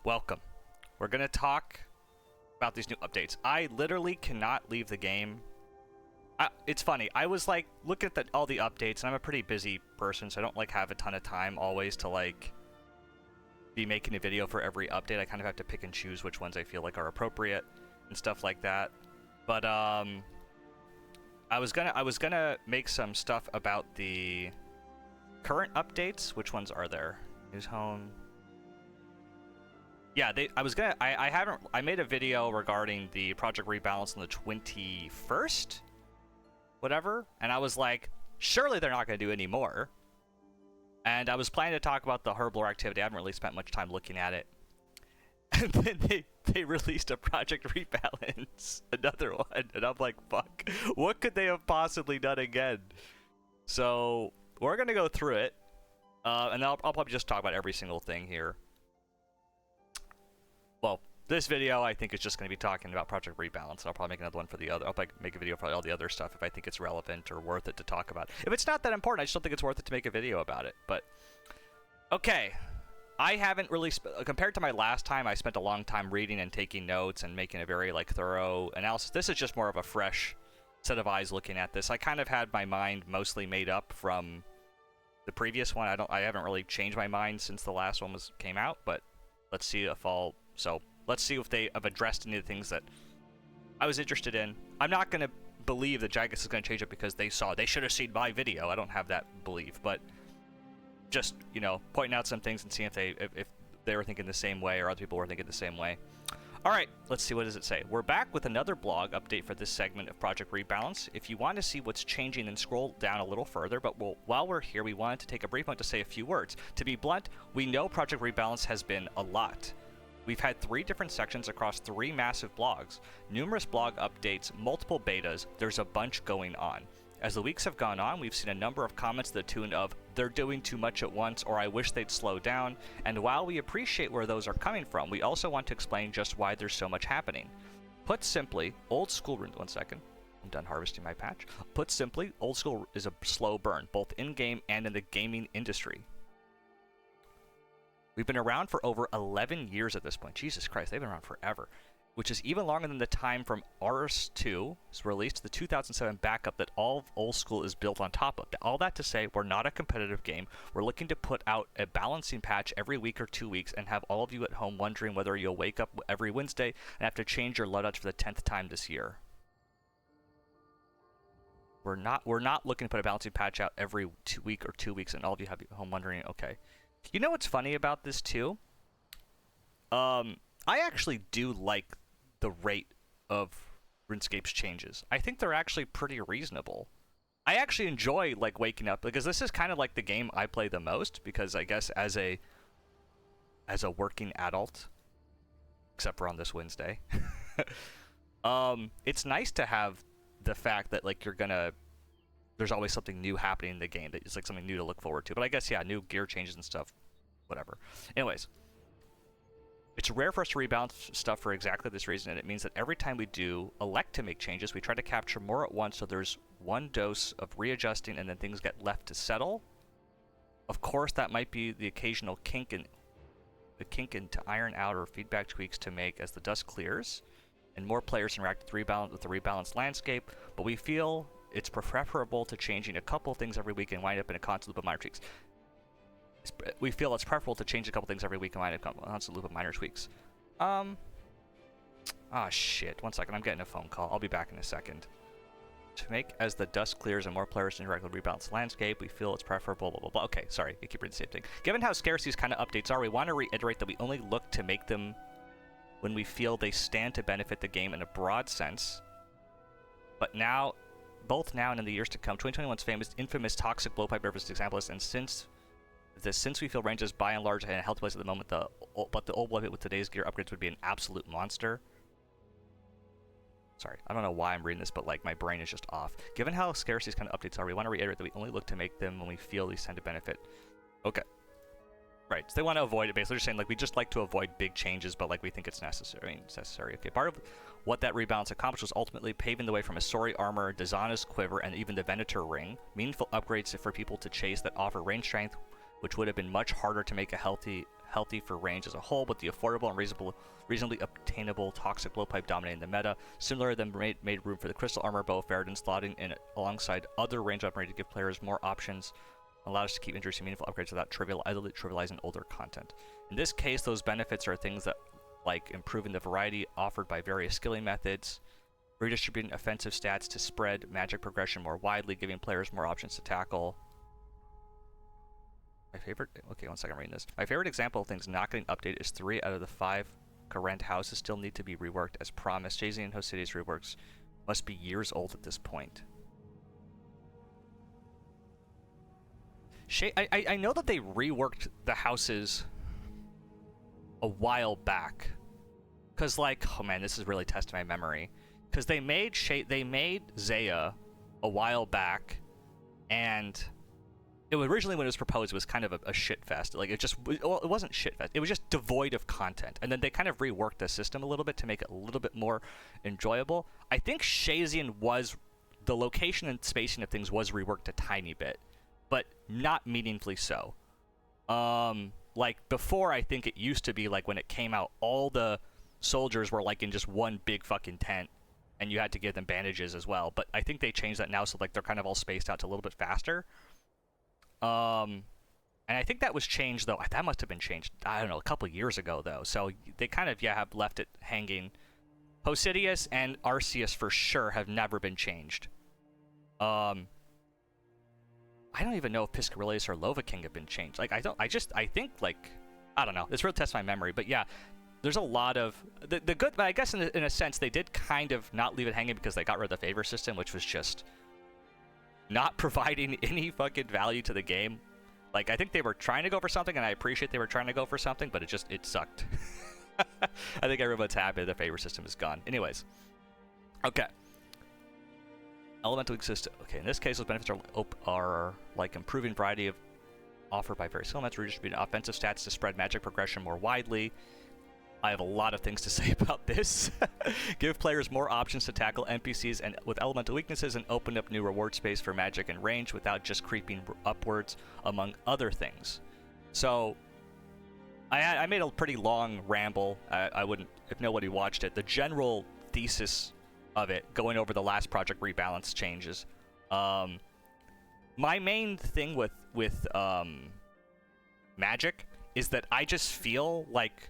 welcome. We're gonna talk about these new updates. I literally cannot leave the game. It's funny. I was like looking at all the updates, and I'm a pretty busy person, so I don't like have a ton of time always to like be making a video for every update. I kind of have to pick and choose which ones I feel like are appropriate and stuff like that. But I was gonna make some stuff about the current updates. Which ones are there? News Home. Yeah, I made a video regarding the Project Rebalance on the 21st, whatever, and I was like, surely they're not going to do any more. And I was planning to talk about the Herbler activity. I haven't really spent much time looking at it. And then they released a Project Rebalance, another one, and I'm like, fuck, what could they have possibly done again? So we're going to go through it, and I'll probably just talk about every single thing here. Well, this video I think is just going to be talking about Project Rebalance. I'll probably make another one for the other. I'll probably make a video for all the other stuff if I think it's relevant or worth it to talk about. If it's not that important, I just don't think it's worth it to make a video about it. But okay, I haven't really compared to my last time. I spent a long time reading and taking notes and making a very like thorough analysis. This is just more of a fresh set of eyes looking at this. I kind of had my mind mostly made up from the previous one. I haven't really changed my mind since the last one came out. But let's see if let's see if they have addressed any of the things that I was interested in. I'm not going to believe that Jagex is going to change it because they should have seen my video. I don't have that belief, but just, you know, pointing out some things and seeing if they were thinking the same way or other people were thinking the same way. All right, let's see, what does it say? We're back with another blog update for this segment of Project Rebalance. If you want to see what's changing, then scroll down a little further, but while we're here, we wanted to take a brief moment to say a few words. To be blunt, we know Project Rebalance has been a lot. We've had 3 different sections across 3 massive blogs, numerous blog updates, multiple betas. There's a bunch going on. As the weeks have gone on, we've seen a number of comments to the tune of, they're doing too much at once, or I wish they'd slow down. And while we appreciate where those are coming from, we also want to explain just why there's so much happening. Put simply, old school, one second, I'm done harvesting my patch. Put simply, old school is a slow burn, both in-game and in the gaming industry. We've been around for over 11 years at this point. Jesus Christ, they've been around forever. Which is even longer than the time from RS2's release to the 2007 backup that all of old school is built on top of. All that to say, we're not a competitive game. We're looking to put out a balancing patch every week or 2 weeks and have all of you at home wondering whether you'll wake up every Wednesday and have to change your loadouts for the 10th time this year. We're not looking to put a balancing patch out every week or 2 weeks and all of you have at home wondering, okay. You know what's funny about this too? I actually do like the rate of RuneScape's changes. I think they're actually pretty reasonable. I actually enjoy like waking up because this is kind of like the game I play the most because I guess as a working adult, except for on this Wednesday, it's nice to have the fact that like there's always something new happening in the game that is like something new to look forward to. But I guess, yeah, new gear changes and stuff, whatever. Anyways, it's rare for us to rebalance stuff for exactly this reason, and it means that every time we do elect to make changes, we try to capture more at once so there's one dose of readjusting and then things get left to settle. Of course, that might be the occasional kink to iron out or feedback tweaks to make as the dust clears and more players interact with the rebalanced landscape, but we feel it's preferable to changing a couple things every week and wind up in a constant loop of minor tweaks. We feel it's preferable to change a couple things every week and wind up in a constant loop of minor tweaks. Ah, shit. 1 second. I'm getting a phone call. I'll be back in a second. To make as the dust clears and more players interact with the rebalanced landscape, we feel it's preferable, blah, blah, blah. Okay, sorry. I keep reading the same thing. Given how scarce these kind of updates are, we want to reiterate that we only look to make them when we feel they stand to benefit the game in a broad sense. But now, both now and in the years to come, 2021's infamous toxic blowpipe nervous is an example of this, and since we feel range is by and large in a healthy place at the moment, but the old blowpipe with today's gear upgrades would be an absolute monster. Sorry, I don't know why I'm reading this, but like my brain is just off. Given how scarce these kind of updates are, we want to reiterate that we only look to make them when we feel these tend to benefit. Okay. Right, so they want to avoid it, basically. They're just saying, like, we just like to avoid big changes, but, like, we think it's necessary. I mean, it's necessary. Okay, part of what that rebalance accomplished was ultimately paving the way from Asori armor, Dazana's quiver, and even the Venator ring. Meaningful upgrades for people to chase that offer range strength, which would have been much harder to make a healthy healthy for range as a whole, with the affordable and reasonably obtainable toxic blowpipe dominating the meta. Similar, then made room for the crystal armor bow of Faradin, slotting in alongside other range upgrades to give players more options, allow us to keep introducing meaningful upgrades without trivializing older content. In this case, those benefits are things that like improving the variety offered by various skilling methods, redistributing offensive stats to spread magic progression more widely, giving players more options to tackle. Okay, one second, I'm reading this. My favorite example of things not getting updated is 3 out of the 5 Garand houses still need to be reworked as promised. Jay-Z and Host City's reworks must be years old at this point. I know that they reworked the houses a while back. Because, like, oh man, this is really testing my memory. Because they made Zaya a while back, and it was originally, when it was proposed, it was kind of a shit fest. Like, it wasn't shit fest. It was just devoid of content. And then they kind of reworked the system a little bit to make it a little bit more enjoyable. I think Shazian the location and spacing of things was reworked a tiny bit, but not meaningfully so. Like, before, I think it used to be, like, when it came out, all the soldiers were, like, in just one big fucking tent, and you had to give them bandages as well. But I think they changed that now, so, like, they're kind of all spaced out to a little bit faster. And I think that was changed, though. That must have been changed, I don't know, a couple years ago, though. So they kind of, have left it hanging. Posidius and Arceus, for sure, have never been changed. I don't even know if Piscarius or Lovaking have been changed. Like, I think, like, I don't know. This really tests my memory. But yeah, there's a lot of... The good... But I guess in a sense, they did kind of not leave it hanging because they got rid of the favor system, which was just not providing any fucking value to the game. Like, I think they were trying to go for something, and I appreciate they were trying to go for something, but it sucked. I think everyone's happy the favor system is gone. Anyways. Okay. Elemental system. Okay, in this case, those benefits are like improving variety of offered by various elements, redistributing offensive stats to spread magic progression more widely. I have a lot of things to say about this. Give players more options to tackle NPCs and with elemental weaknesses, and open up new reward space for magic and range without just creeping upwards, among other things. So, I made a pretty long ramble. I wouldn't, if nobody watched it, the general thesis of it, going over the last Project Rebalance changes. My main thing with Magic is that I just feel like,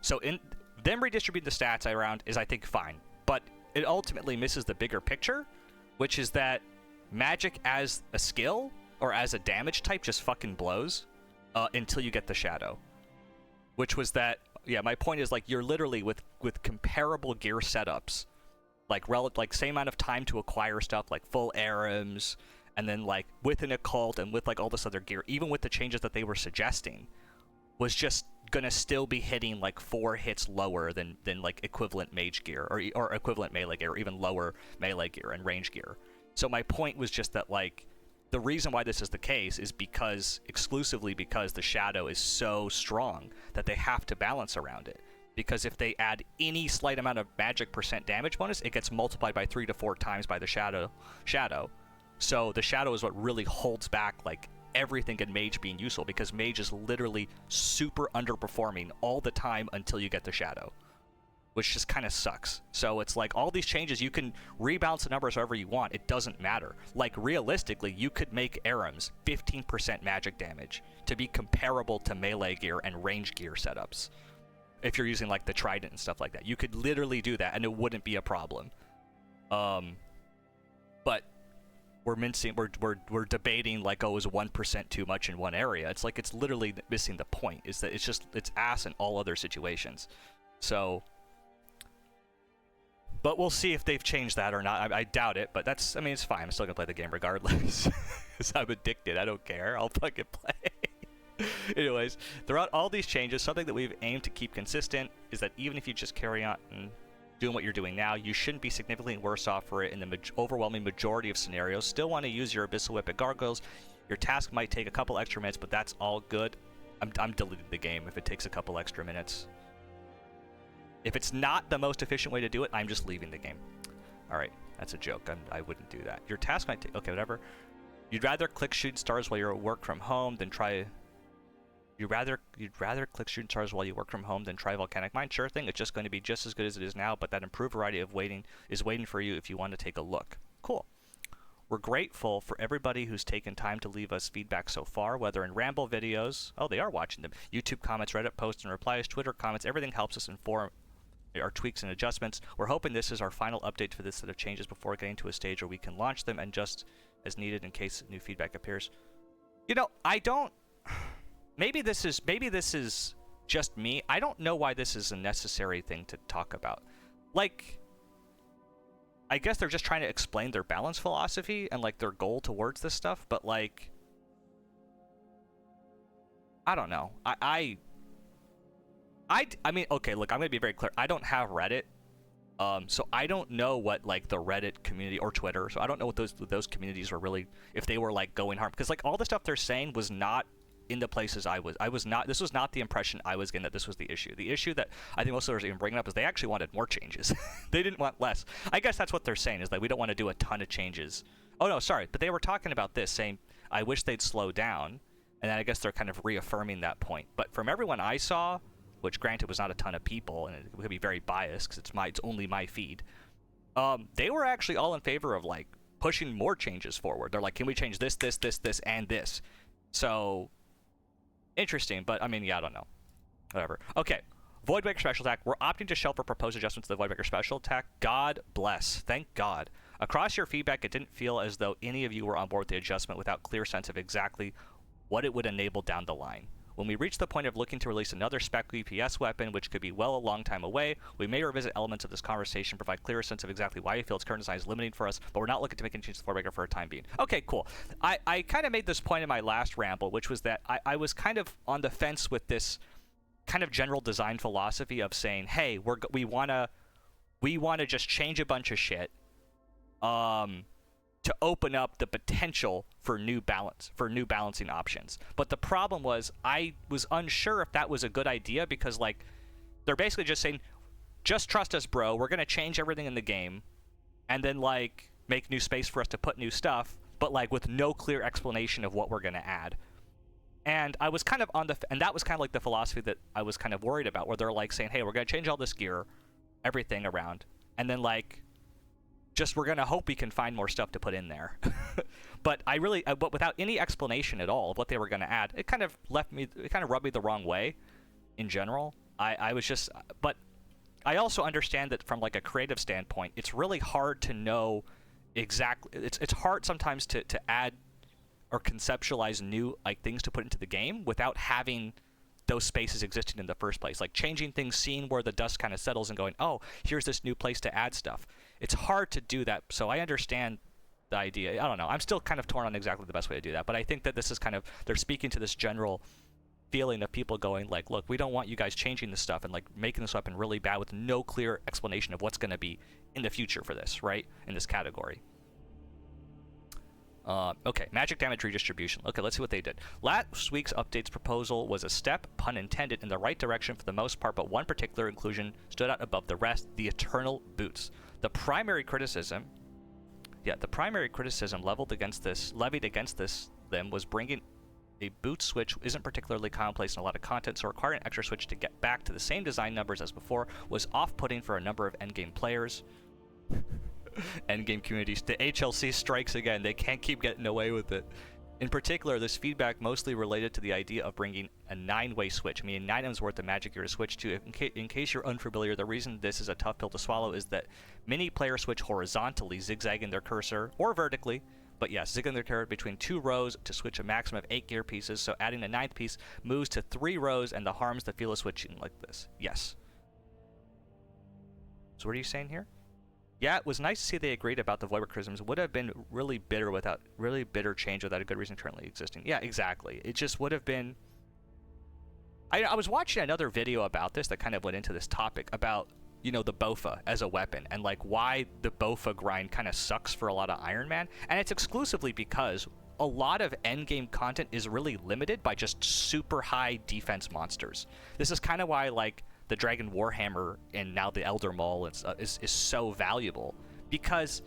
so in them redistributing the stats around is, I think, fine, but it ultimately misses the bigger picture, which is that Magic as a skill or as a damage type just fucking blows until you get the Shadow. Which was that, yeah, my point is, like, you're literally with comparable gear setups, like same amount of time to acquire stuff, like full Arims, and then like with an occult and with like all this other gear, even with the changes that they were suggesting, was just gonna still be hitting like 4 hits lower than like equivalent mage gear or equivalent melee gear, or even lower melee gear and range gear. So my point was just that, like, the reason why this is the case is exclusively because the Shadow is so strong that they have to balance around it. Because if they add any slight amount of magic % damage bonus, it gets multiplied by 3 to 4 times by the Shadow. So the Shadow is what really holds back, like, everything in Mage being useful, because Mage is literally super underperforming all the time until you get the Shadow, which just kind of sucks. So it's like, all these changes, you can rebalance the numbers however you want. It doesn't matter. Like, realistically, you could make Arims 15% magic damage to be comparable to melee gear and range gear setups. If you're using, like, the Trident and stuff like that, you could literally do that, and it wouldn't be a problem. But we're debating, like, oh, is 1% too much in one area? It's like, it's literally missing the point, is that it's ass in all other situations. So, but we'll see if they've changed that or not. I doubt it, but that's, I mean, it's fine. I'm still gonna play the game regardless. Because I'm addicted. I don't care. I'll fucking play. Anyways, throughout all these changes, something that we've aimed to keep consistent is that even if you just carry on and doing what you're doing now, you shouldn't be significantly worse off for it in the overwhelming majority of scenarios. Still want to use your Abyssal Whip at Gargoyles. Your task might take a couple extra minutes, but that's all good. I'm deleting the game if it takes a couple extra minutes. If it's not the most efficient way to do it, I'm just leaving the game. Alright, that's a joke. I wouldn't do that. Your task might take... Okay, whatever. You'd rather click shooting stars while you're at work from home than try You'd rather click shooting stars while you work from home than try volcanic mine? Sure thing. It's just going to be just as good as it is now, but that improved variety of waiting is waiting for you if you want to take a look. Cool. We're grateful for everybody who's taken time to leave us feedback so far, whether in Ramble videos, oh, they are watching them, YouTube comments, Reddit posts and replies, Twitter comments, everything helps us inform our tweaks and adjustments. We're hoping this is our final update for this set of changes before getting to a stage where we can launch them and just as needed in case new feedback appears. I don't... Maybe this is just me. I don't know why this is a necessary thing to talk about. Like, I guess they're just trying to explain their balance philosophy and, like, their goal towards this stuff, but, like, I don't know. I mean, okay, look, I'm going to be very clear. I don't have Reddit, so I don't know what, like, the Reddit community, or Twitter, so I don't know what those communities were really, if they were, like, going harm. Because, like, all the stuff they're saying was not in the places I was not, this was not the impression I was getting that this was the issue. The issue that I think most of us are even bringing up is they actually wanted more changes. They didn't want less. I guess that's what they're saying, is that we don't want to do a ton of changes. Oh, no, sorry, but they were talking about this, saying, I wish they'd slow down, and then I guess they're kind of reaffirming that point. But from everyone I saw, which granted was not a ton of people, and it could be very biased because it's only my feed, they were actually all in favor of, like, pushing more changes forward. They're like, can we change this, this, this, this, and this? So, interesting, but I mean, yeah, I don't know. Whatever. Okay, Voidwaker Special Attack. We're opting to shelf or propose adjustments to the Voidwaker Special Attack. God bless. Thank God. Across your feedback, it didn't feel as though any of you were on board with the adjustment without clear sense of exactly what it would enable down the line. When we reach the point of looking to release another spec EPS weapon, which could be well a long time away, we may revisit elements of this conversation, provide clearer sense of exactly why we feel its current design is limiting for us, but we're not looking to make any changes to Voidwaker for a time being. Okay, cool. I kind of made this point in my last ramble, which was that I was kind of on the fence with this kind of general design philosophy of saying, hey, we want to just change a bunch of shit, to open up the potential for new balancing options. But the problem was I was unsure if that was a good idea, because, like, they're basically just saying, just trust us, bro. We're going to change everything in the game and then, like, make new space for us to put new stuff, but, like, with no clear explanation of what we're going to add. And I was kind of and that was kind of like the philosophy that I was kind of worried about, where they're like saying, hey, we're going to change all this gear, everything around, and then, like, just we're going to hope we can find more stuff to put in there. But but without any explanation at all of what they were going to add, it kind of rubbed me the wrong way in general. I was just, but I also understand that from, like, a creative standpoint, it's really hard to know exactly, it's hard sometimes to add or conceptualize new, like, things to put into the game without having those spaces existing in the first place. Like, changing things, seeing where the dust kind of settles and going, oh, here's this new place to add stuff. It's hard to do that, so I understand the idea. I don't know. I'm still kind of torn on exactly the best way to do that, but I think that this is kind of, they're speaking to this general feeling of people going, like, look, we don't want you guys changing this stuff and, like, making this weapon really bad with no clear explanation of what's going to be in the future for this, right? In this category. Okay, magic damage redistribution. Okay, let's see what they did. Last week's updates proposal was a step, pun intended, in the right direction for the most part, but one particular inclusion stood out above the rest: the Eternal Boots. The primary criticism levied against them was bringing a boot switch isn't particularly commonplace in a lot of content, so requiring an extra switch to get back to the same design numbers as before was off-putting for a number of endgame players. Endgame communities. The HLC strikes again. They can't keep getting away with it. In particular, this feedback mostly related to the idea of bringing a 9-way switch, meaning 9 items worth of magic gear to switch to. In case you're unfamiliar, the reason this is a tough pill to swallow is that many players switch horizontally, zigzagging their cursor, or vertically, but yes, zigzagging their cursor between 2 rows to switch a maximum of 8 gear pieces, so adding a 9th piece moves to 3 rows and the harms the feel of switching like this. Yes. So what are you saying here? Yeah, it was nice to see they agreed about the Voidwaker criticisms. Would have been really bitter change without a good reason currently existing. Yeah, exactly. It just would have been... I was watching another video about this that kind of went into this topic about, you know, the Bofa as a weapon and, like, why the Bofa grind kind of sucks for a lot of Iron Man. And it's exclusively because a lot of endgame content is really limited by just super high defense monsters. This is kind of why, like, the Dragon Warhammer and now the Elder Maul is so valuable, because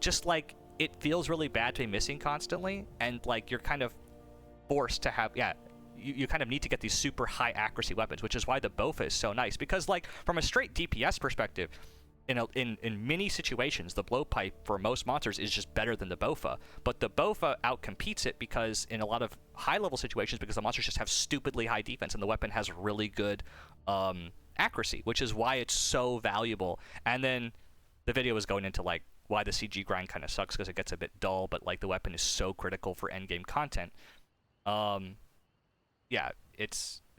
just, like, it feels really bad to be missing constantly, and, like, you're kind of forced to have, yeah, you kind of need to get these super high accuracy weapons, which is why the Bofa is so nice. Because like from a straight DPS perspective, in many situations, the blowpipe for most monsters is just better than the Bofa. But the Bofa outcompetes it because in a lot of high-level situations, because the monsters just have stupidly high defense and the weapon has really good accuracy, which is why it's so valuable. And then the video was going into like why the CG grind kind of sucks because it gets a bit dull, but like the weapon is so critical for endgame content. Yeah,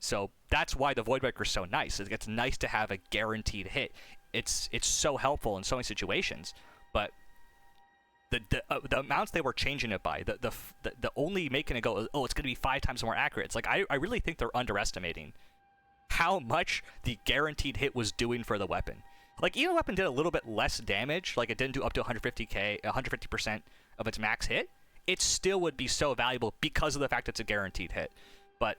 so that's why the Voidwaker is so nice. It's nice to have a guaranteed hit. It's so helpful in so many situations, but the amounts they were changing it by, the only making it go, oh, it's going to be 5 times more accurate. It's like I really think they're underestimating how much the guaranteed hit was doing for the weapon. Like even the weapon did a little bit less damage, like it didn't do up to 150% of its max hit. It still would be so valuable because of the fact it's a guaranteed hit. But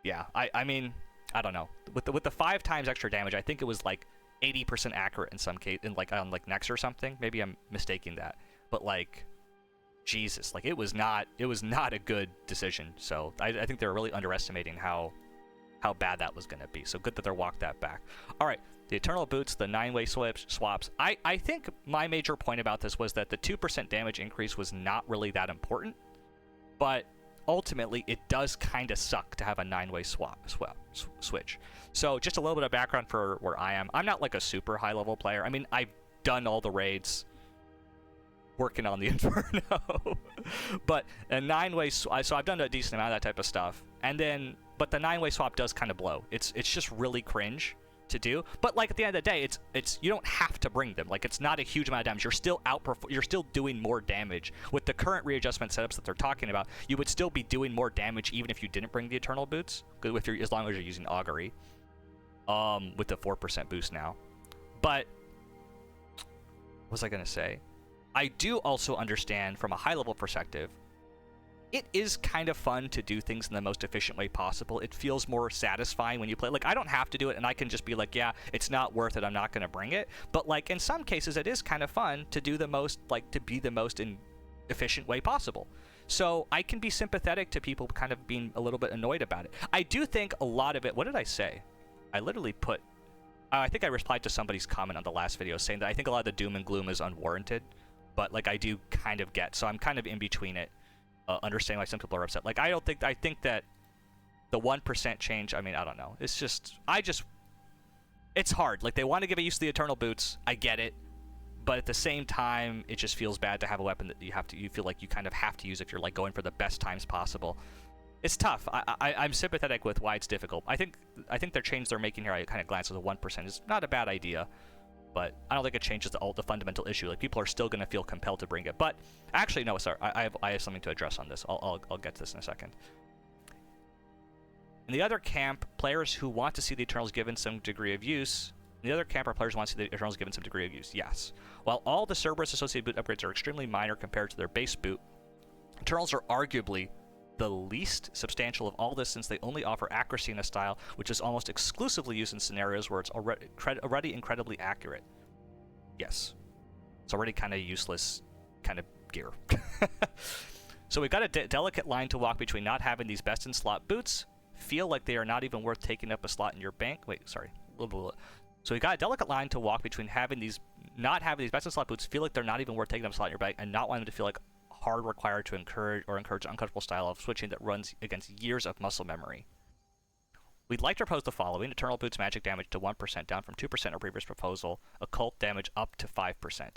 yeah, I mean, I don't know. With the 5 times extra damage, I think it was like 80% accurate in some case, in like on like Nex or something. Maybe I'm mistaking that, but like, Jesus, like it was not a good decision. So I think they're really underestimating how bad that was going to be. So good that they're walked that back. All right, the Eternal Boots, the 9-way swaps. I think my major point about this was that the 2% damage increase was not really that important, but ultimately it does kind of suck to have a 9-way switch. So just a little bit of background for where I am. I'm not like a super high level player. I mean, I've done all the raids working on the Inferno, but a 9-way so I've done a decent amount of that type of stuff. And then, but the 9-way swap does kind of blow. It's just really cringe to do. But like at the end of the day, it's you don't have to bring them. Like it's not a huge amount of damage. You're still doing more damage with the current readjustment setups that they're talking about. You would still be doing more damage even if you didn't bring the Eternal Boots, as long as you're using Augury, with the 4% boost now. But what was I gonna say? I do also understand from a high level perspective, it is kind of fun to do things in the most efficient way possible. It feels more satisfying when you play. Like, I don't have to do it, and I can just be like, yeah, it's not worth it, I'm not going to bring it. But, like, in some cases, it is kind of fun to do the most, like, to be the most efficient way possible. So I can be sympathetic to people kind of being a little bit annoyed about it. I do think a lot of it, what did I say? I literally put, I think I replied to somebody's comment on the last video saying that I think a lot of the doom and gloom is unwarranted. But, like, I do kind of get, so I'm kind of in between it. Understanding why some people are upset. Like, I think that the 1% change, I mean, I don't know. It's just, it's hard. Like, they want to give a use to the Eternal Boots. I get it. But at the same time, it just feels bad to have a weapon that you feel like you kind of have to use if you're, like, going for the best times possible. It's tough. I'm sympathetic with why it's difficult. I think their change they're making here, I kind of glanced at the 1%, is not a bad idea. But I don't think it changes the fundamental issue. Like, people are still going to feel compelled to bring it. But actually, no, sorry. I have something to address on this. I'll get to this in a second. In the other camp, players who want to see the Eternals given some degree of use. In the other camp are players who want to see the Eternals given some degree of use. Yes. While all the Cerberus-associated boot upgrades are extremely minor compared to their base boot, Eternals are arguably the least substantial of all this, since they only offer accuracy in a style which is almost exclusively used in scenarios where it's already incredibly accurate. Yes. It's already kind of useless kind of gear. So we've got a delicate line to walk between not having these best-in-slot boots, feel like they are not even worth taking up a slot in your bank. Wait, sorry. So we've got a delicate line to walk between not having these best-in-slot boots, feel like they're not even worth taking up a slot in your bank, and not wanting to feel like hard required to encourage an uncomfortable style of switching that runs against years of muscle memory. We'd like to propose the following: Eternal Boots magic damage to 1%, down from 2% our previous proposal, occult damage up to 5%.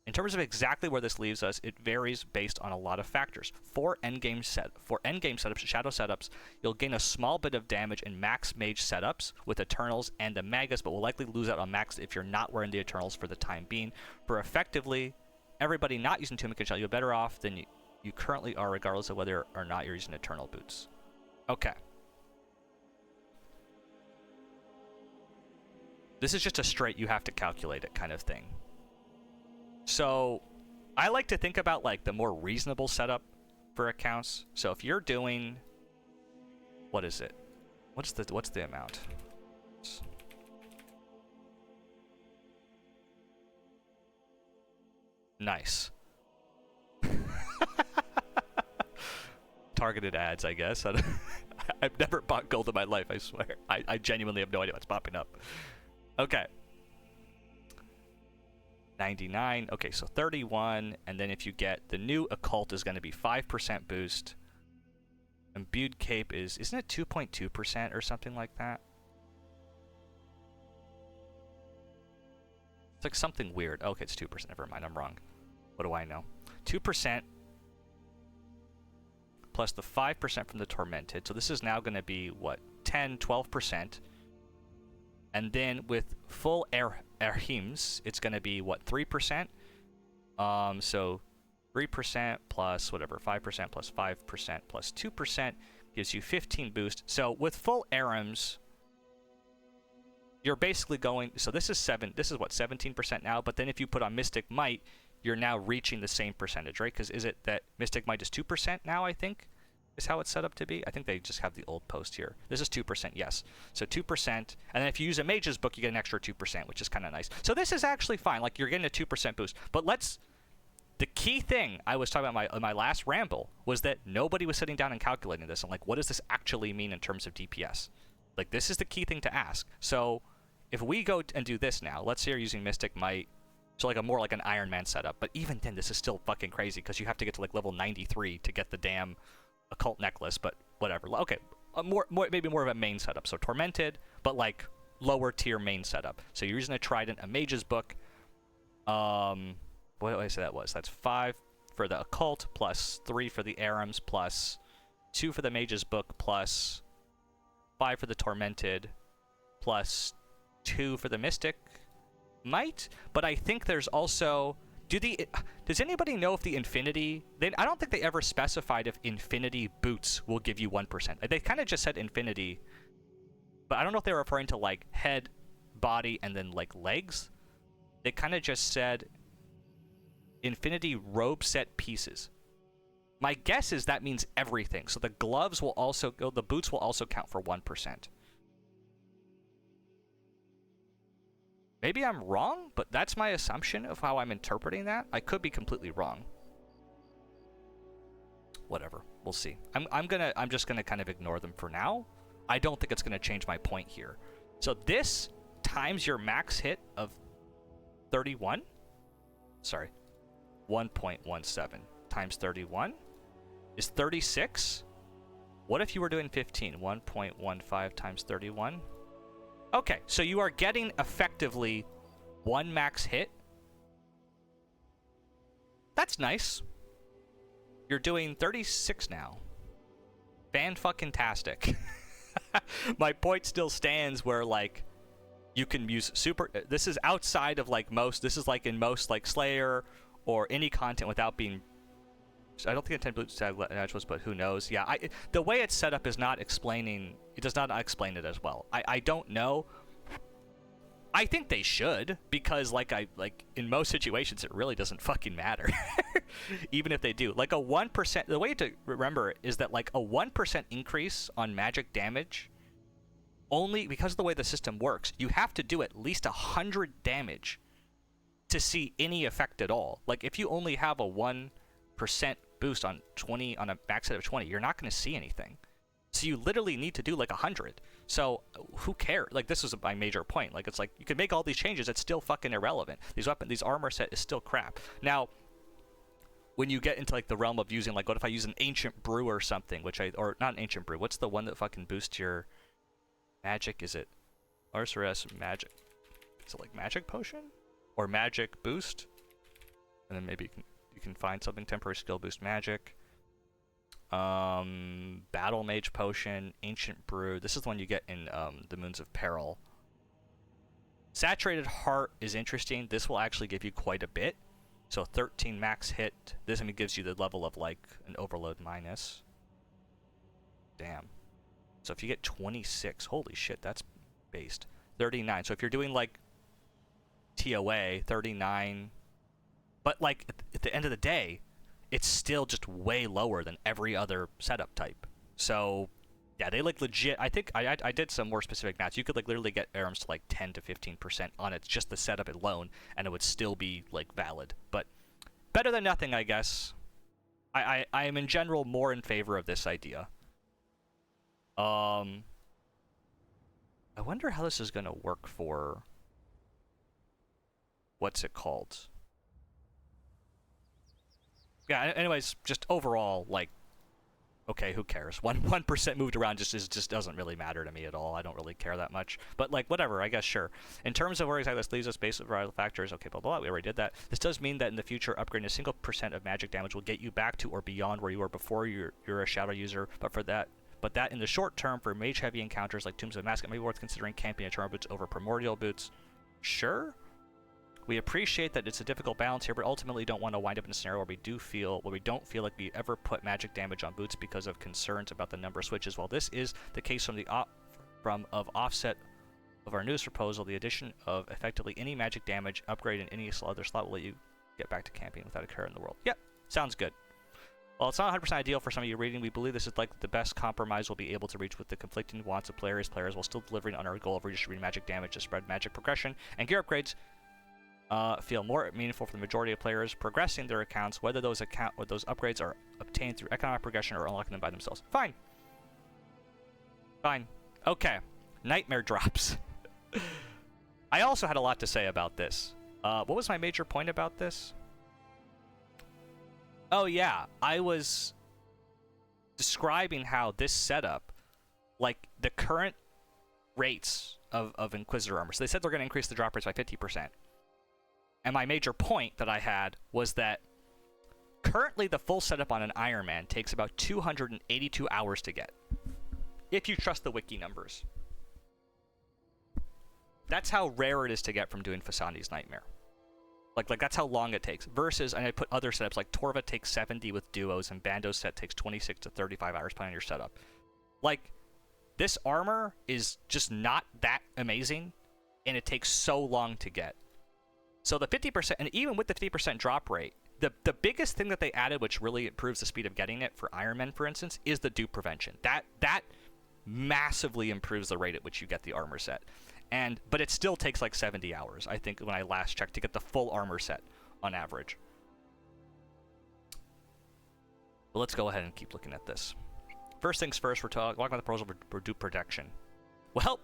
In terms of exactly where this leaves us, it varies based on a lot of factors. For endgame setups, shadow setups, you'll gain a small bit of damage in max mage setups with Eternals and the Magus, but will likely lose out on max if you're not wearing the Eternals for the time being. For effectively everybody not using Tunic and Shell, you're better off than you currently are, regardless of whether or not you're using Eternal Boots. Okay. This is just a straight you have to calculate it kind of thing. So I like to think about like the more reasonable setup for accounts. So if you're doing, what is it? What's the amount? Nice. targeted ads, I guess. I've never bought gold in my life, I swear. I genuinely have no idea what's popping up. Okay. 99. Okay, so 31. And then if you get the new occult is going to be 5% boost. Imbued cape isn't it 2.2% or something like that? It's like something weird. Okay, it's 2%. Never mind, I'm wrong. What do I know? 2% plus the 5% from the tormented. So this is now going to be, what, 10, 12%. And then with full Erhims, it's going to be, what, 3%? So 3% plus whatever, 5% plus 5% plus 2% gives you 15 boost. So with full Erhims, you're basically going, so this is 17% now, but then if you put on Mystic Might, you're now reaching the same percentage, right? Because is it that Mystic Might is 2% now, I think, is how it's set up to be? I think they just have the old post here. This is 2%, yes. So 2%, and then if you use a Mage's Book, you get an extra 2%, which is kind of nice. So this is actually fine, like you're getting a 2% boost. But the key thing I was talking about in my last ramble was that nobody was sitting down and calculating this. And like, what does this actually mean in terms of DPS? Like, this is the key thing to ask. So if we go and do this now, let's say you're using Mystic Might, so like more like an Iron Man setup. But even then, this is still fucking crazy because you have to get to like level 93 to get the damn occult necklace. But whatever. Okay, maybe more of a main setup. So tormented, but like lower tier main setup. So you're using a trident, a Mage's Book. What did I say that was? That's 5 for the occult plus 3 for the Arims plus 2 for the Mage's Book plus 5 for the tormented plus 2 for the Mystic Might. But I think there's also, does anybody know if the Infinity, I don't think they ever specified if Infinity boots will give you 1%. They kind of just said Infinity, but I don't know if they were referring to like head, body, and then like legs. They kind of just said Infinity robe set pieces. My guess is that means everything. So the gloves will also go, the boots will also count for 1%. Maybe I'm wrong, but that's my assumption of how I'm interpreting that. I could be completely wrong. Whatever, we'll see. I'm just gonna kind of ignore them for now. I don't think it's gonna change my point here. So this times your max hit of 31. Sorry, 1.17 times 31 is 36. What if you were doing 15? 1.15 times 31. Okay, so you are getting effectively 1 max hit. That's nice. You're doing 36 now. Fan-fucking-tastic. My point still stands where, like, you can use super... This is outside of, like, most... This is, like, in most, like, Slayer or any content without being... I don't think I intend to tag naturals, but who knows? Yeah, the way it's set up is not explaining... It does not explain it as well. I don't know. I think they should, because like in most situations it really doesn't fucking matter. Even if they do. Like a 1%, the way to remember is that like a 1% increase on magic damage, only because of the way the system works, you have to do at least 100 damage to see any effect at all. Like if you only have a 1% boost on a max hit of 20, you're not going to see anything. So you literally need to do like 100. So who cares? Like, this is my major point. Like, it's like you can make all these changes, it's still fucking irrelevant. These armor set is still crap. Now, when you get into like the realm of using, like, what if I use an ancient brew or something, or not an ancient brew, what's the one that fucking boosts your magic? Is it Arceus magic? Is it like magic potion or magic boost? And then maybe you can find something, temporary skill boost magic. Battle Mage Potion, Ancient Brew. This is the one you get in the Moons of Peril. Saturated Heart is interesting. This will actually give you quite a bit. So 13 max hit. This gives you the level of like an Overload minus. Damn. So if you get 26, holy shit, that's based. 39. So if you're doing like TOA, 39. But like at the end of the day, it's still just way lower than every other setup type. So, yeah, they like legit... I think I did some more specific maths. You could like literally get Arims to like 10 to 15% on it, just the setup alone, and it would still be like valid. But better than nothing, I guess. I am in general more in favor of this idea. I wonder how this is going to work for... What's it called? Yeah, anyways, just overall, like, okay, who cares? 1% moved around just doesn't really matter to me at all. I don't really care that much. But, like, whatever, I guess, sure. In terms of where exactly this leaves us based on variable factors, okay, blah, blah, we already did that. This does mean that in the future, upgrading a single % of magic damage will get you back to or beyond where you were before you're a shadow user, but that in the short term, for mage-heavy encounters like Tombs of Mask, it may be worth considering camping Eternal Boots over Primordial Boots. Sure? We appreciate that it's a difficult balance here, but ultimately don't want to wind up in a scenario where we don't feel like we ever put magic damage on boots because of concerns about the number of switches. While this is the case from offset of our newest proposal, the addition of effectively any magic damage upgrade in any other slot will let you get back to camping without a care in the world. Yep, sounds good. While it's not 100% ideal for some of you reading, we believe this is like the best compromise we'll be able to reach with the conflicting wants of players while still delivering on our goal of redistributing magic damage to spread magic progression and gear upgrades. Feel more meaningful for the majority of players progressing their accounts, whether those upgrades are obtained through economic progression or unlocking them by themselves. Fine. Fine. Okay. Nightmare drops. I also had a lot to say about this. What was my major point about this? Oh yeah, I was describing how this setup, like the current rates of Inquisitor armor, so they said they're going to increase the drop rates by 50%. And my major point that I had was that currently the full setup on an Iron Man takes about 282 hours to get, if you trust the wiki numbers. That's how rare it is to get from doing Fasani's Nightmare. Like that's how long it takes. Versus, and I put other setups, like Torva takes 70 with duos, and Bando's set takes 26 to 35 hours depending on your setup. Like, this armor is just not that amazing, and it takes so long to get. So the 50%, and even with the 50% drop rate, the biggest thing that they added, which really improves the speed of getting it for Iron Man, for instance, is the dupe prevention. That massively improves the rate at which you get the armor set. But it still takes like 70 hours, I think, when I last checked, to get the full armor set on average. But let's go ahead and keep looking at this. First things first, we're talking about the proposal for dupe protection. Well,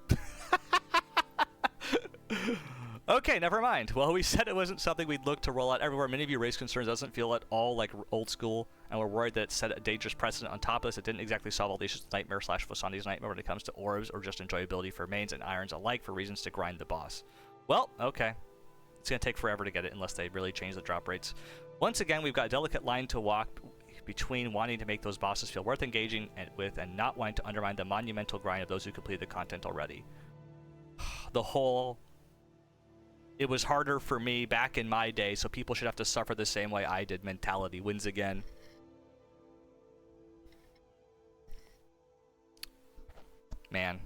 okay, never mind. Well, we said it wasn't something we'd look to roll out everywhere. Many of you raised concerns. It doesn't feel at all like old school, and we're worried that it set a dangerous precedent. On top of this, it didn't exactly solve all the issues with Nightmare / Fasani's Nightmare when it comes to orbs or just enjoyability for mains and irons alike for reasons to grind the boss. Well, okay. It's going to take forever to get it unless they really change the drop rates. Once again, we've got a delicate line to walk between wanting to make those bosses feel worth engaging with and not wanting to undermine the monumental grind of those who completed the content already. The whole... It was harder for me back in my day, so people should have to suffer the same way I did mentality wins again. Man.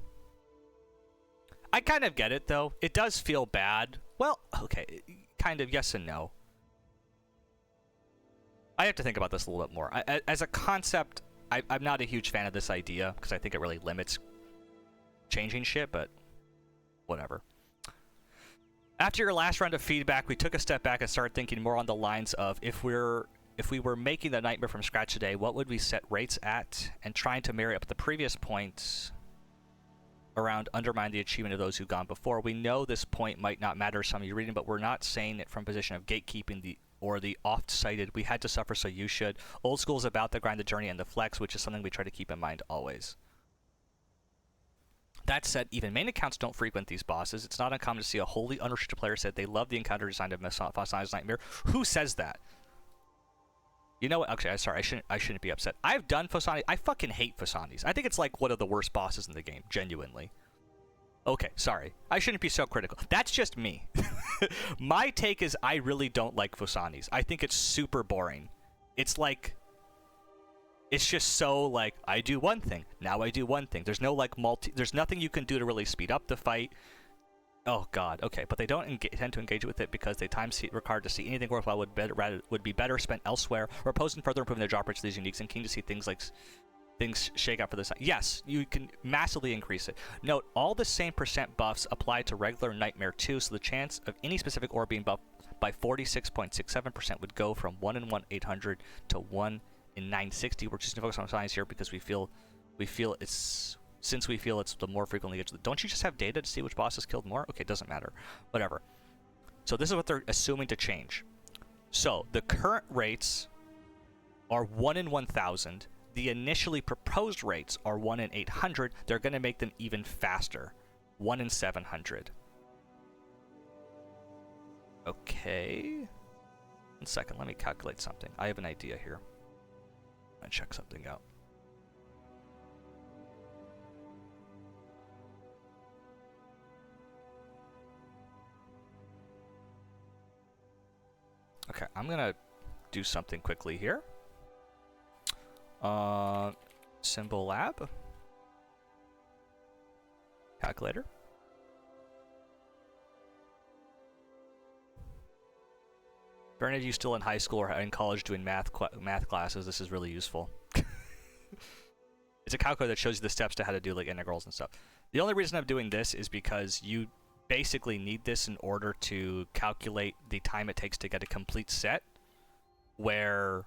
I kind of get it, though. It does feel bad. Well, okay, kind of yes and no. I have to think about this a little bit more. As a concept, I'm not a huge fan of this idea, because I think it really limits changing shit, but whatever. After your last round of feedback, we took a step back and started thinking more on the lines of, if we were making the Nightmare from scratch today, what would we set rates at? And trying to marry up the previous points around undermine the achievement of those who've gone before. We know this point might not matter to some of you reading, but we're not saying it from a position of gatekeeping the oft-cited, we had to suffer so you should. Old school is about the grind, the journey, and the flex, which is something we try to keep in mind always. That said, even main accounts don't frequent these bosses. It's not uncommon to see a wholly unrestricted player say they love the encounter design of Fasani's Nightmare. Who says that? You know what? Actually, I'm sorry. I shouldn't be upset. I've done Fasani. I fucking hate Fasani's. I think it's like one of the worst bosses in the game, genuinely. Okay, sorry. I shouldn't be so critical. That's just me. My take is I really don't like Fasani's. I think it's super boring. It's like... It's just so, like, I do one thing, now I do one thing. There's no, like, there's nothing you can do to really speed up the fight. Oh, God, okay. But they don't tend to engage with it because the time required to see anything worthwhile would be better spent elsewhere, or opposed and further improving their drop rates to these uniques and keen to see things shake out for this. Yes, you can massively increase it. Note, all the same % buffs apply to regular Nightmare 2, so the chance of any specific orb being buffed by 46.67% would go from 1 in 1/800 to 1 in 960. We're just gonna focus on science here because we feel it's the more frequently it's. Don't you just have data to see which bosses killed more? Okay, doesn't matter. Whatever. So this is what they're assuming to change. So the current rates are 1 in 1,000. The initially proposed rates are 1 in 800. They're going to make them even faster. 1 in 700. Okay. 1 second, let me calculate something. I have an idea here. I'll check something out. Okay, I'm going to do something quickly here. Symbol lab. Calculator. For any of you still in high school or in college doing math classes, this is really useful. It's a calculator that shows you the steps to how to do like integrals and stuff. The only reason I'm doing this is because you basically need this in order to calculate the time it takes to get a complete set, where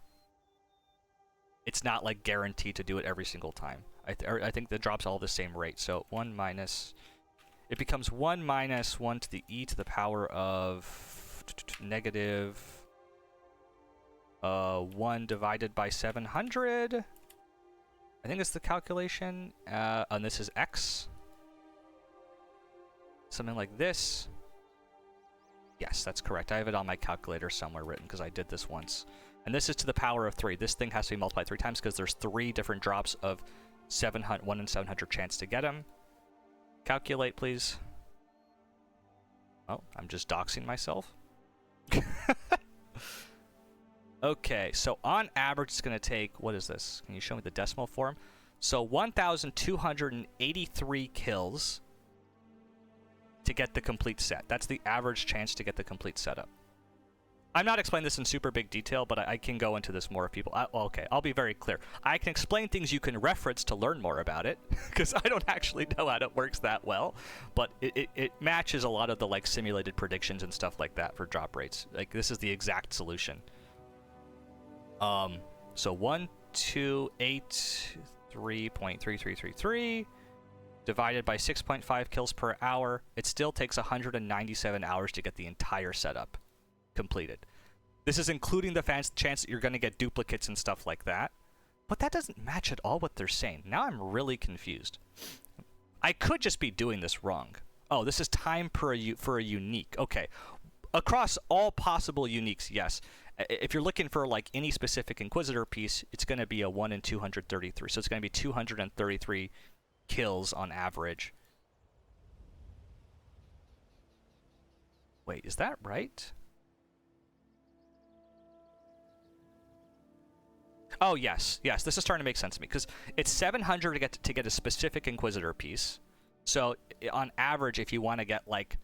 it's not like guaranteed to do it every single time. I think that drops all the same rate. So 1 minus, it becomes 1 minus 1 to the e to the power of negative 1 divided by 700. I think it's the calculation. And this is x. Something like this. Yes, that's correct. I have it on my calculator somewhere written because I did this once. And this is to the power of 3. This thing has to be multiplied 3 times because there's 3 different drops of 1 in 700 chance to get them. Calculate, please. Oh, I'm just doxing myself. Okay, so on average, it's going to take, what is this? Can you show me the decimal form? So 1,283 kills to get the complete set. That's the average chance to get the complete setup. I'm not explaining this in super big detail, but I can go into this more if people... okay, I'll be very clear. I can explain things you can reference to learn more about it, because I don't actually know how it works that well, but it matches a lot of the like simulated predictions and stuff like that for drop rates. Like, this is the exact solution. So 1283.3333 divided by 6.5 kills per hour, it still takes 197 hours to get the entire setup completed. This is including the chance that you're going to get duplicates and stuff like that. But that doesn't match at all what they're saying. Now I'm really confused. I could just be doing this wrong. Oh, this is time for a unique. Okay. Across all possible uniques, yes. If you're looking for like any specific Inquisitor piece, it's going to be a 1 in 233. So it's going to be 233 kills on average. Wait, is that right? Oh, yes. Yes, this is starting to make sense to me, because it's 700 to get a specific Inquisitor piece. So on average, if you want to get like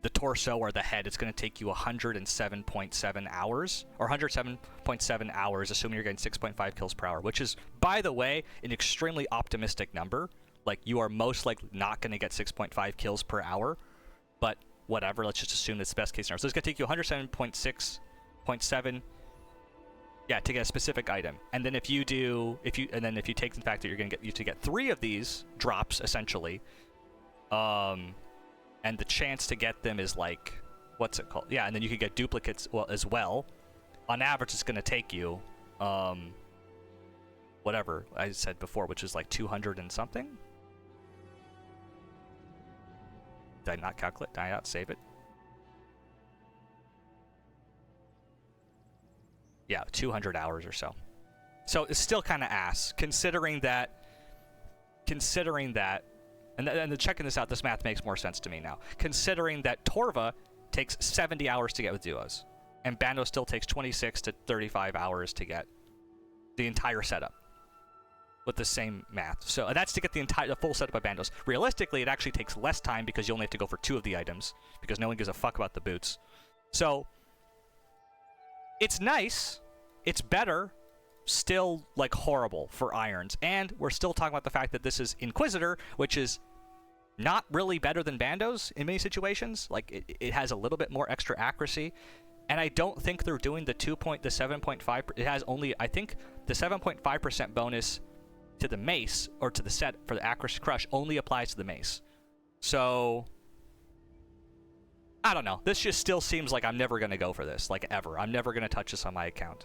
the torso or the head, it's going to take you 107.7 hours, or 107.7 hours, assuming you're getting 6.5 kills per hour, which is, by the way, an extremely optimistic number. Like, you are most likely not going to get 6.5 kills per hour, but whatever, let's just assume it's the best case scenario. So it's going to take you 107.6.7, yeah, to get a specific item. And then if you take the fact that you're going to get 3 of these drops, essentially, and the chance to get them is like, what's it called? Yeah, and then you could get duplicates as well. On average, it's going to take you, whatever I said before, which is like 200 and something. Did I not calculate? Did I not save it? Yeah, 200 hours or so. So it's still kind of ass, considering that, and checking this out, this math makes more sense to me now. Considering that Torva takes 70 hours to get with duos, and Bando still takes 26 to 35 hours to get the entire setup with the same math. So that's to get the full setup of Bandos. Realistically, it actually takes less time because you only have to go for 2 of the items, because no one gives a fuck about the boots. So it's nice, it's better, still like horrible for irons. And we're still talking about the fact that this is Inquisitor, which is not really better than Bandos in many situations. Like, it has a little bit more extra accuracy. And I don't think they're doing the 7.5. It has only, I think, the 7.5% bonus to the mace, or to the set for the Accuracy Crush, only applies to the mace. So, I don't know. This just still seems like I'm never going to go for this, like ever. I'm never going to touch this on my account.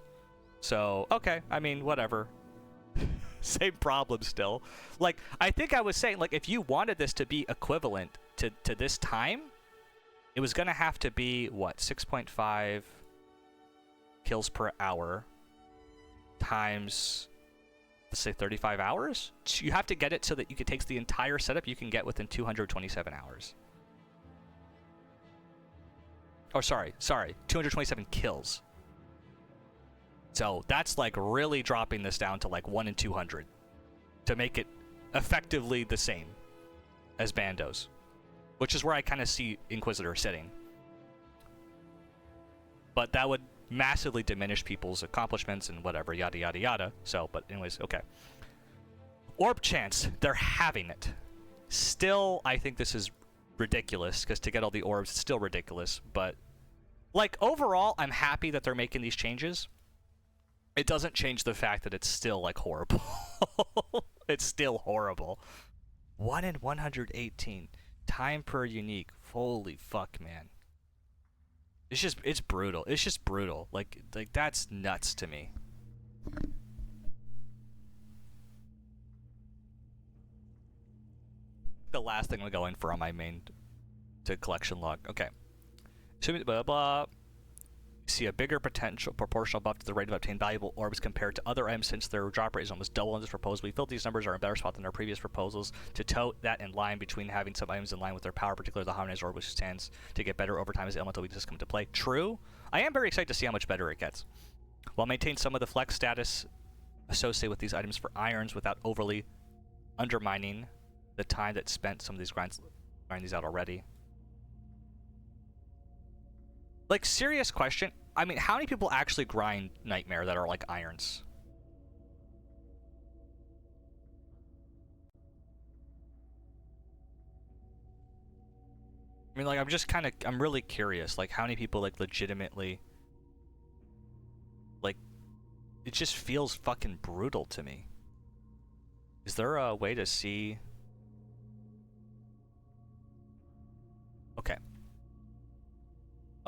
So, okay, I mean, whatever. Same problem still. Like, I think I was saying, like, if you wanted this to be equivalent to this time, it was going to have to be, what, 6.5 kills per hour times, let's say, 35 hours? You have to get it so that it takes the entire setup you can get within 227 hours. Oh, sorry, 227 kills. So that's like really dropping this down to like 1 in 200 to make it effectively the same as Bandos, which is where I kind of see Inquisitor sitting. But that would massively diminish people's accomplishments and whatever, yada, yada, yada. So, but anyways, okay. Orb chance, they're having it. Still, I think this is ridiculous, because to get all the orbs, it's still ridiculous. But, like, overall, I'm happy that they're making these changes. It doesn't change the fact that it's still, like, horrible. It's still horrible. 1 in 118. Time per unique. Holy fuck, man. It's brutal. It's just brutal. Like that's nuts to me. The last thing I'm going for on my main collection log. Okay. So blah blah. See a bigger proportional buff to the rate of obtained valuable orbs compared to other items, since their drop rate is almost double in this proposal. We felt these numbers are in a better spot than our previous proposals to tote that in line between having some items in line with their power, particularly the Harmonized Orb, which stands to get better over time as the elemental weaknesses come into play. True. I am very excited to see how much better it gets. While maintaining some of the flex status associated with these items for irons without overly undermining the time that's spent some of these grinding these out already. Like, serious question. I mean, how many people actually grind Nightmare that are like irons? I mean, like, I'm really curious. Like, how many people, like, legitimately, like, it just feels fucking brutal to me. Is there a way to see? Okay.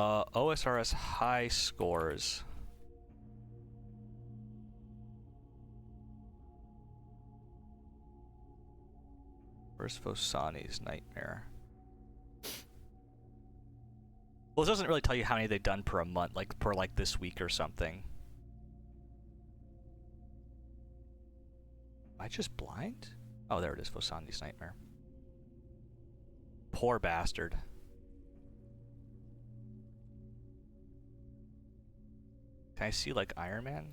OSRS high scores. Where's Fosani's Nightmare? Well, this doesn't really tell you how many they've done per a month, like per like this week or something. Am I just blind? Oh, there it is, Fosani's Nightmare. Poor bastard. Can I see, like, Iron Man?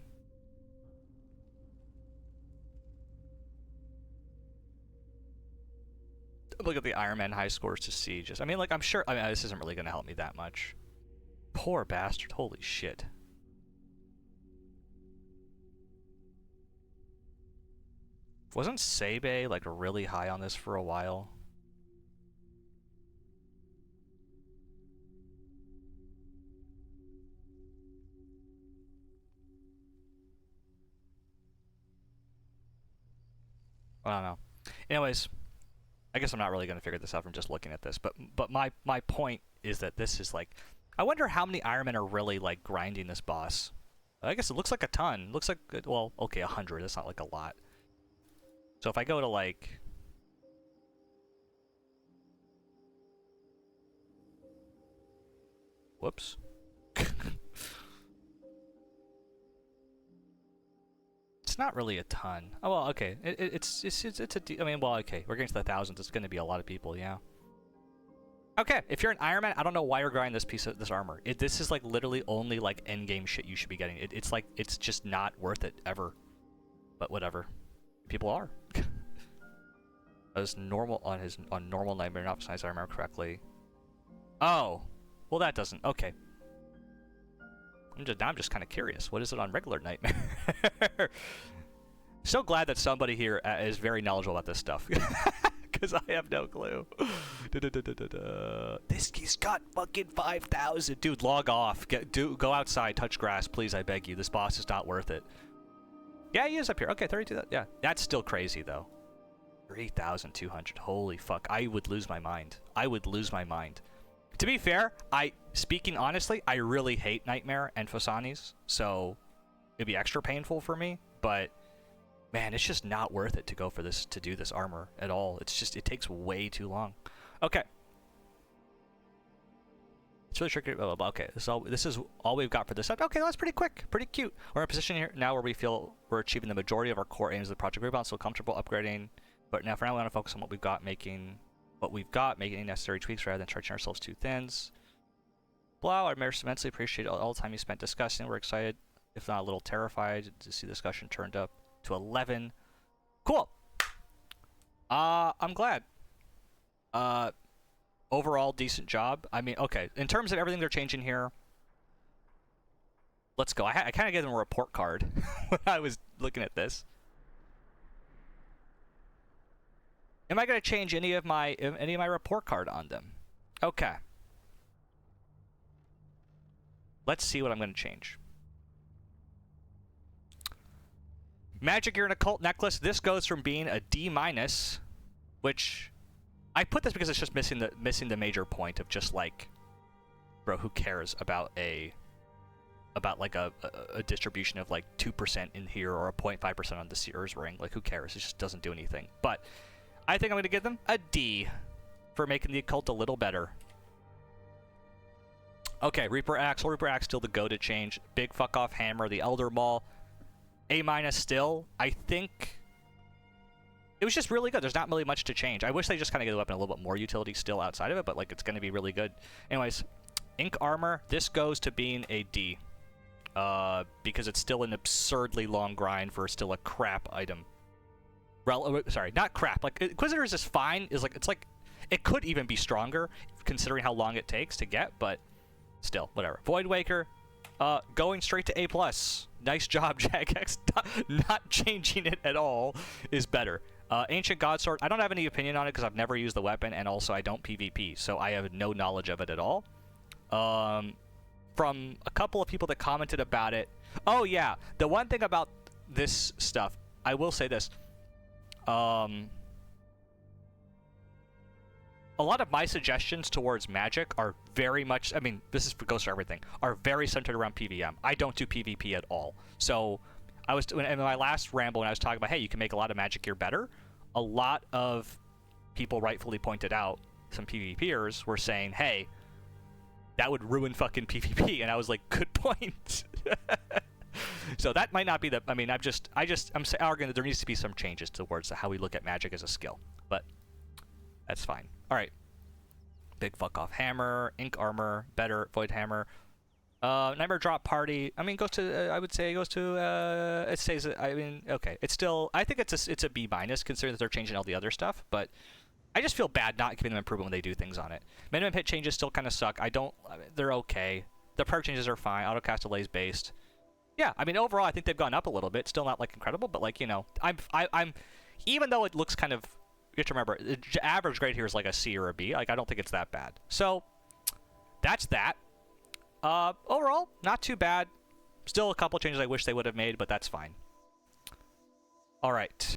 Look at the Iron Man high scores to see. Just, I mean, like, I'm sure. I mean, this isn't really going to help me that much. Poor bastard. Holy shit. Wasn't Seibe, like, really high on this for a while? I don't know. Anyways, I guess I'm not really going to figure this out from just looking at this. But my point is that this is like, I wonder how many Iron Men are really like grinding this boss. I guess it looks like a ton. Looks like, well, okay, 100. That's not like a lot. So if I go to like, whoops. It's not really a ton. Oh, well, okay. It's I mean, well, okay. We're getting to the thousands. It's going to be a lot of people, yeah. Okay, if you're an Iron Man, I don't know why you're grinding this armor. This is like literally only like endgame shit you should be getting. It's like, it's just not worth it ever. But whatever. People are. As normal on normal Nightmare, not besides I remember correctly. Oh, well that doesn't. Okay. I'm just kind of curious. What is it on regular Nightmare? So glad that somebody here is very knowledgeable about this stuff. because I have no clue. This he's got fucking 5,000. Dude, log off. Go outside, touch grass, please, I beg you. This boss is not worth it. Yeah, he is up here. Okay, 32. Yeah, that's still crazy, though. 3,200. Holy fuck. I would lose my mind. I would lose my mind. To be fair, speaking honestly, I really hate Nightmare and Phosanis, so it'd be extra painful for me, but man, it's just not worth it to go for this, to do this armor at all. It's just, it takes way too long. Okay. It's really tricky. Oh, okay, this is all we've got for this. Okay, that's pretty quick, pretty cute. We're in a position here now where we feel we're achieving the majority of our core aims of the Project Rebalance, so comfortable upgrading. But now, for now, we want to focus on what we've got, making any necessary tweaks rather than stretching ourselves too thin. Blah, I immensely appreciate all the time you spent discussing. We're excited, if not a little terrified, to see the discussion turned up to 11. Cool. I'm glad. Overall, decent job. I mean, okay, in terms of everything they're changing here, let's go. I kind of gave them a report card when I was looking at this. Am I going to change any of my report card on them? Okay. Let's see what I'm going to change. Magic Gear and Occult Necklace. This goes from being a D-, which I put this because it's just missing the major point of just like, bro, who cares about like a distribution of like 2% in here or a 0.5% on the Sears ring? Like, who cares? It just doesn't do anything. But I think I'm going to give them a D for making the occult a little better. Okay, Reaper Axe. Reaper Axe still the go to change. Big fuck off hammer. The Elder Maul. A- still. I think it was just really good. There's not really much to change. I wish they just kind of get the weapon a little bit more utility still outside of it, but like it's going to be really good. Anyways, Ink Armor. This goes to being a D. Because it's still an absurdly long grind for still a crap item. Sorry, not crap. Like, Inquisitors is fine. It's like, it could even be stronger, considering how long it takes to get, but still, whatever. Voidwaker, going straight to A+. Nice job, Jagex. Not changing it at all is better. Ancient Godsword, I don't have any opinion on it because I've never used the weapon, and also I don't PvP, so I have no knowledge of it at all. From a couple of people that commented about it. Oh, yeah. The one thing about this stuff, I will say this. A lot of my suggestions towards Magic are very much, I mean, this goes for everything, are very centered around PvM. I don't do PvP at all. So, in my last ramble, when I was talking about, hey, you can make a lot of Magic gear better, a lot of people rightfully pointed out, some PvPers were saying, hey, that would ruin fucking PvP, and I was like, good point. So that might not be the, I mean, I'm arguing that there needs to be some changes towards how we look at Magic as a skill, but that's fine. All right. Big fuck off hammer, Ink Armor, better Void Hammer. Nightmare Drop Party. I mean, goes to, I would say it goes to, it stays, I mean, okay. It's still, I think it's a B- considering that they're changing all the other stuff, but I just feel bad not giving them improvement when they do things on it. Minimum hit changes still kind of suck. They're okay. The perk changes are fine. Autocast delays based. Yeah, I mean, overall, I think they've gone up a little bit. Still not, like, incredible, but, like, you know, I'm even though it looks kind of, you have to remember, the average grade here is, like, a C or a B. Like, I don't think it's that bad. So, that's that. Overall, not too bad. Still a couple changes I wish they would have made, but that's fine. All right.